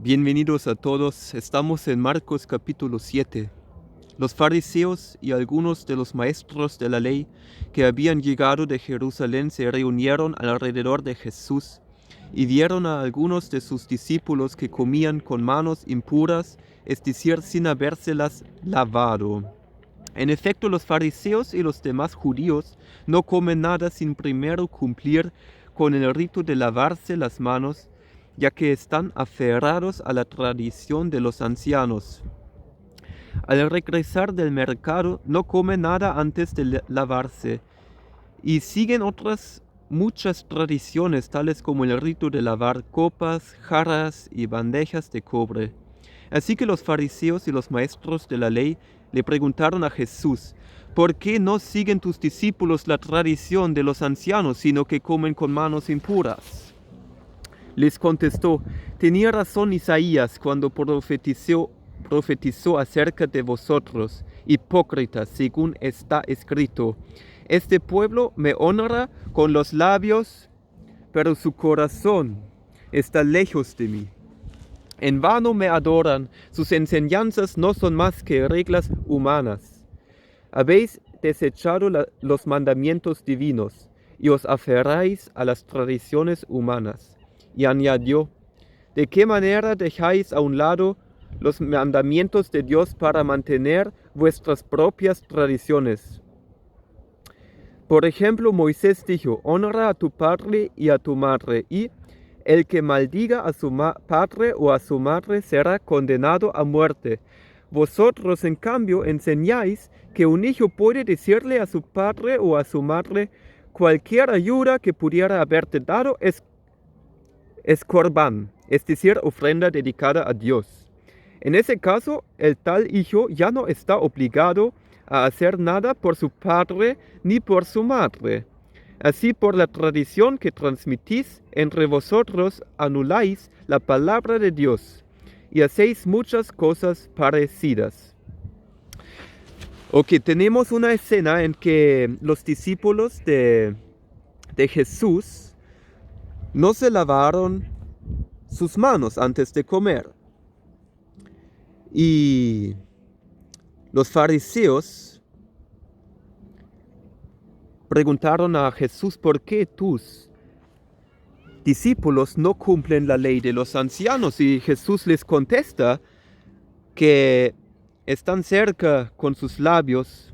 Bienvenidos a todos, estamos en Marcos capítulo 7. Los fariseos y algunos de los maestros de la ley que habían llegado de Jerusalén se reunieron alrededor de Jesús y vieron a algunos de sus discípulos que comían con manos impuras, es decir, sin habérselas lavado. En efecto, los fariseos y los demás judíos no comen nada sin primero cumplir con el rito de lavarse las manos, ya que están aferrados a la tradición de los ancianos. Al regresar del mercado, no comen nada antes de lavarse, y siguen otras muchas tradiciones, tales como el rito de lavar copas, jarras y bandejas de cobre. Así que los fariseos y los maestros de la ley le preguntaron a Jesús: ¿por qué no siguen tus discípulos la tradición de los ancianos, sino que comen con manos impuras? Les contestó: tenía razón Isaías cuando profetizó acerca de vosotros, hipócritas, según está escrito: este pueblo me honra con los labios, pero su corazón está lejos de mí. En vano me adoran, sus enseñanzas no son más que reglas humanas. Habéis desechado los mandamientos divinos y os aferráis a las tradiciones humanas. Y añadió: ¿de qué manera dejáis a un lado los mandamientos de Dios para mantener vuestras propias tradiciones? Por ejemplo, Moisés dijo: honra a tu padre y a tu madre, y el que maldiga a su padre o a su madre será condenado a muerte. Vosotros, en cambio, enseñáis que un hijo puede decirle a su padre o a su madre: cualquier ayuda que pudiera haberte dado es corbán, es decir, ofrenda dedicada a Dios. En ese caso, el tal hijo ya no está obligado a hacer nada por su padre ni por su madre. Así, por la tradición que transmitís entre vosotros, anuláis la palabra de Dios y hacéis muchas cosas parecidas. Ok, tenemos una escena en que los discípulos de Jesús no se lavaron sus manos antes de comer. Y los fariseos preguntaron a Jesús: ¿por qué tus discípulos no cumplen la ley de los ancianos? Y Jesús les contesta que están cerca con sus labios,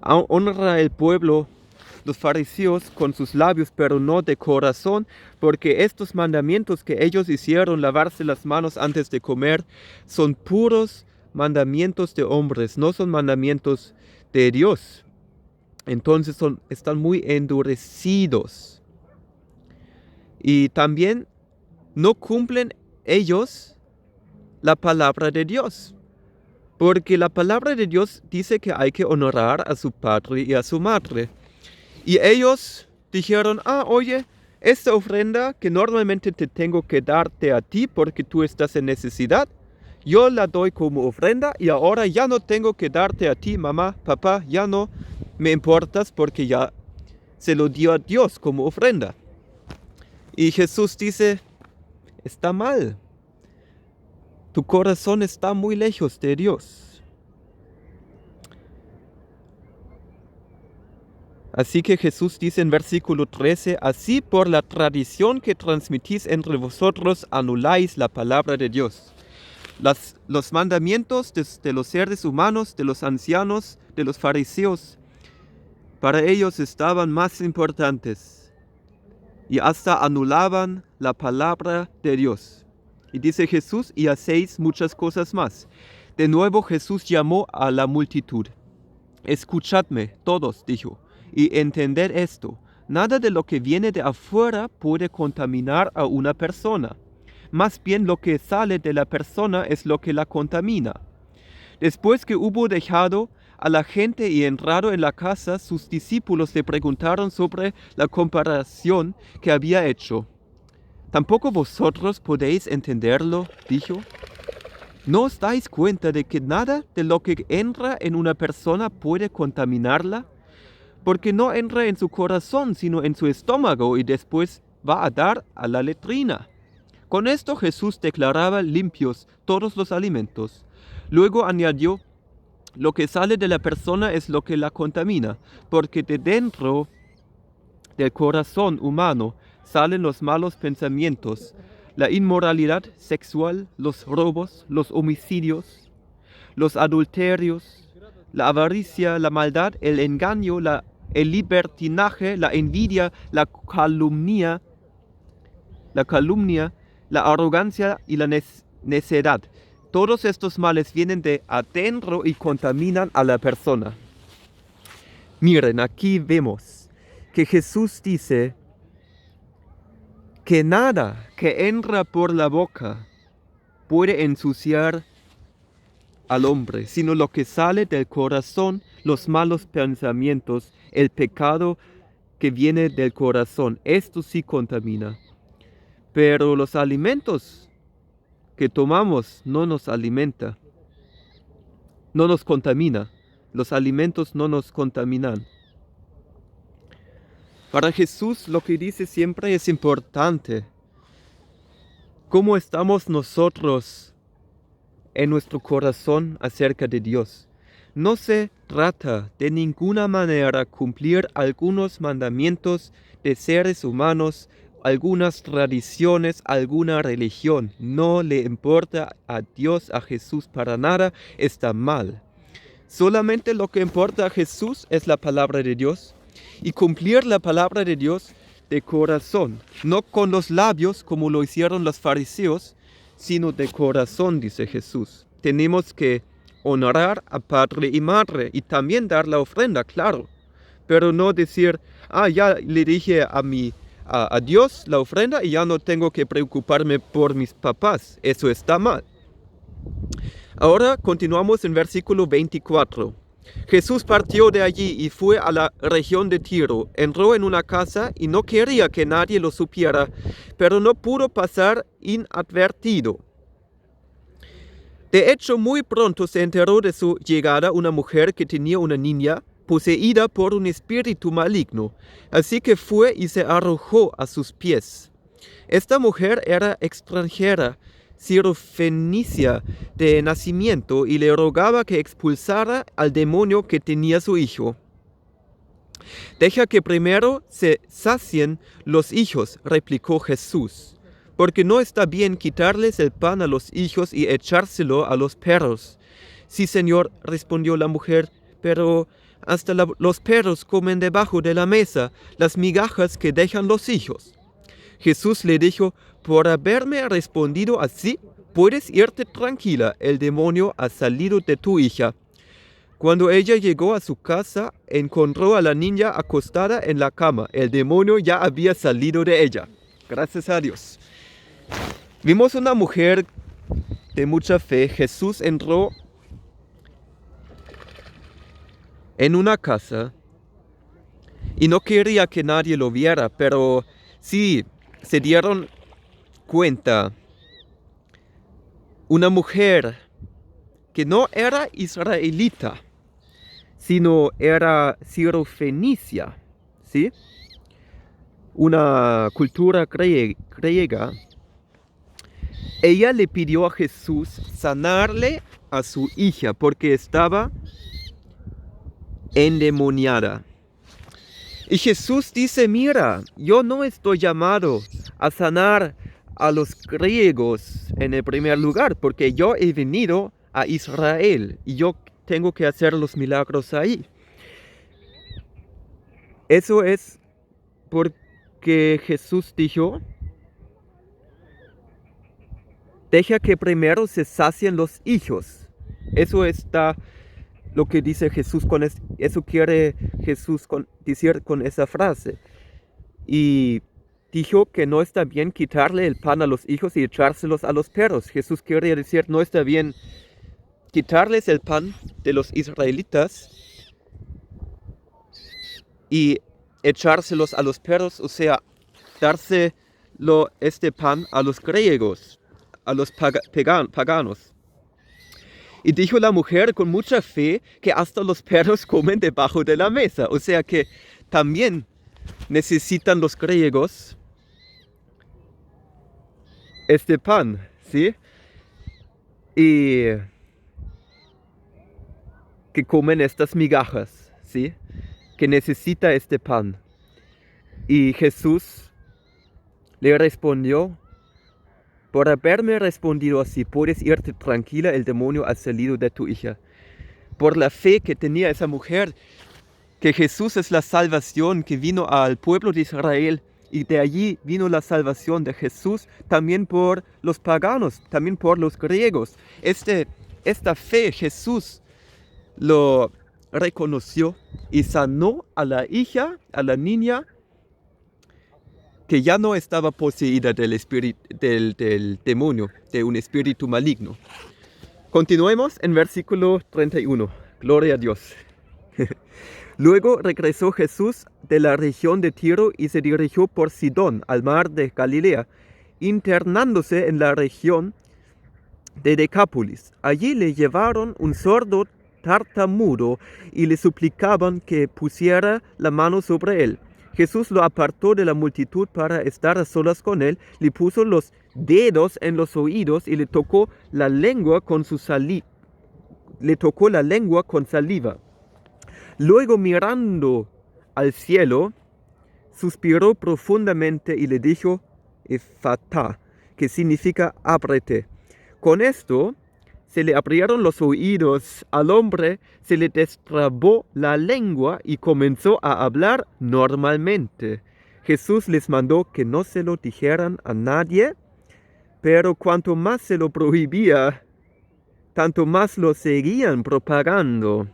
honra el pueblo, los fariseos, con sus labios, pero no de corazón, porque estos mandamientos que ellos hicieron, lavarse las manos antes de comer, son puros mandamientos de hombres, no son mandamientos de Dios. Entonces están muy endurecidos. Y también no cumplen ellos la palabra de Dios, porque la palabra de Dios dice que hay que honrar a su padre y a su madre. Y ellos dijeron: oye, esta ofrenda que normalmente te tengo que darte a ti porque tú estás en necesidad, yo la doy como ofrenda y ahora ya no tengo que darte a ti, mamá, papá, ya no me importas porque ya se lo dio a Dios como ofrenda. Y Jesús dice: está mal. Tu corazón está muy lejos de Dios. Así que Jesús dice en versículo 13: así por la tradición que transmitís entre vosotros anuláis la palabra de Dios. Los mandamientos de los seres humanos, de los ancianos, de los fariseos, para ellos estaban más importantes y hasta anulaban la palabra de Dios. Y dice Jesús: y hacéis muchas cosas más. De nuevo Jesús llamó a la multitud. Escuchadme todos, dijo, y entended esto: nada de lo que viene de afuera puede contaminar a una persona. Más bien lo que sale de la persona es lo que la contamina. Después que hubo dejado a la gente y entrado en la casa, sus discípulos le preguntaron sobre la comparación que había hecho. ¿Tampoco vosotros podéis entenderlo?, dijo. ¿No os dais cuenta de que nada de lo que entra en una persona puede contaminarla? Porque no entra en su corazón, sino en su estómago, y después va a dar a la letrina. Con esto Jesús declaraba limpios todos los alimentos. Luego añadió: lo que sale de la persona es lo que la contamina, porque de dentro del corazón humano salen los malos pensamientos, la inmoralidad sexual, los robos, los homicidios, los adulterios, la avaricia, la maldad, el engaño, el libertinaje, la envidia, la calumnia, la arrogancia y la necedad. Todos estos males vienen de adentro y contaminan a la persona. Miren, aquí vemos que Jesús dice que nada que entra por la boca puede ensuciar al hombre, sino lo que sale del corazón, los malos pensamientos, el pecado que viene del corazón. Esto sí contamina. Pero los alimentos que tomamos no nos alimenta, no nos contamina. Los alimentos no nos contaminan. Para Jesús lo que dice siempre es importante. ¿Cómo estamos nosotros en nuestro corazón acerca de Dios? No se trata de ninguna manera cumplir algunos mandamientos de seres humanos, algunas tradiciones, alguna religión. No le importa a Dios, a Jesús para nada, está mal. Solamente lo que importa a Jesús es la palabra de Dios y cumplir la palabra de Dios de corazón, no con los labios como lo hicieron los fariseos, sino de corazón, dice Jesús. Tenemos que honrar a padre y madre y también dar la ofrenda, claro, pero no decir: ya le dije a Dios la ofrenda y ya no tengo que preocuparme por mis papás. Eso está mal. Ahora continuamos en versículo 24. Jesús partió de allí y fue a la región de Tiro. Entró en una casa y no quería que nadie lo supiera, pero no pudo pasar inadvertido. De hecho, muy pronto se enteró de su llegada una mujer que tenía una niña poseída por un espíritu maligno. Así que fue y se arrojó a sus pies. Esta mujer era extranjera, sirofenicia de nacimiento, y le rogaba que expulsara al demonio que tenía su hijo. Deja que primero se sacien los hijos, replicó Jesús, porque no está bien quitarles el pan a los hijos y echárselo a los perros. Sí, Señor, respondió la mujer, pero hasta los perros comen debajo de la mesa las migajas que dejan los hijos. Jesús le dijo: por haberme respondido así, puedes irte tranquila, el demonio ha salido de tu hija. Cuando ella llegó a su casa, encontró a la niña acostada en la cama. El demonio ya había salido de ella. Gracias a Dios. Vimos una mujer de mucha fe. Jesús entró en una casa y no quería que nadie lo viera, pero sí se dieron cuenta. Una mujer que no era israelita, sino era sirofenicia, ¿sí? Una cultura griega. Ella le pidió a Jesús sanarle a su hija porque estaba endemoniada. Y Jesús dice: mira, yo no estoy llamado a sanar a los griegos en el primer lugar, porque yo he venido a Israel y yo tengo que hacer los milagros ahí. Eso es porque Jesús dijo: deja que primero se sacien los hijos. Eso está lo que dice Jesús eso quiere Jesús decir con esa frase. Y dijo que no está bien quitarle el pan a los hijos y echárselos a los perros. Jesús quiere decir: no está bien quitarles el pan de los israelitas y echárselos a los perros, o sea, dárselo este pan a los griegos, a los paganos. Y dijo la mujer con mucha fe que hasta los perros comen debajo de la mesa. O sea que también necesitan los griegos este pan, ¿sí? Y que comen estas migajas, ¿sí? Que necesita este pan. Y Jesús le respondió: por haberme respondido así, puedes irte tranquila, el demonio ha salido de tu hija. Por la fe que tenía esa mujer, que Jesús es la salvación que vino al pueblo de Israel, y de allí vino la salvación de Jesús también por los paganos, también por los griegos. Esta fe Jesús lo reconoció y sanó a la hija, a la niña, que ya no estaba poseída del demonio, de un espíritu maligno. Continuemos en versículo 31. Gloria a Dios. Luego regresó Jesús de la región de Tiro y se dirigió por Sidón al mar de Galilea, internándose en la región de Decápolis. Allí le llevaron un sordo tartamudo y le suplicaban que pusiera la mano sobre él. Jesús lo apartó de la multitud para estar a solas con él, le puso los dedos en los oídos y le tocó la lengua con saliva. Luego, mirando al cielo, suspiró profundamente y le dijo: Efatá, que significa ábrete. Con esto se le abrieron los oídos al hombre, se le destrabó la lengua y comenzó a hablar normalmente. Jesús les mandó que no se lo dijeran a nadie, pero cuanto más se lo prohibía, tanto más lo seguían propagando.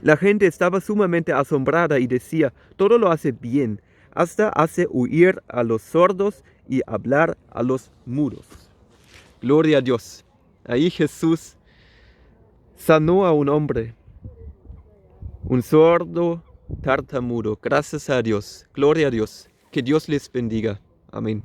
La gente estaba sumamente asombrada y decía: todo lo hace bien, hasta hace huir a los sordos y hablar a los mudos. Gloria a Dios. Ahí Jesús sanó a un hombre, un sordo tartamudo. Gracias a Dios. Gloria a Dios. Que Dios les bendiga. Amén.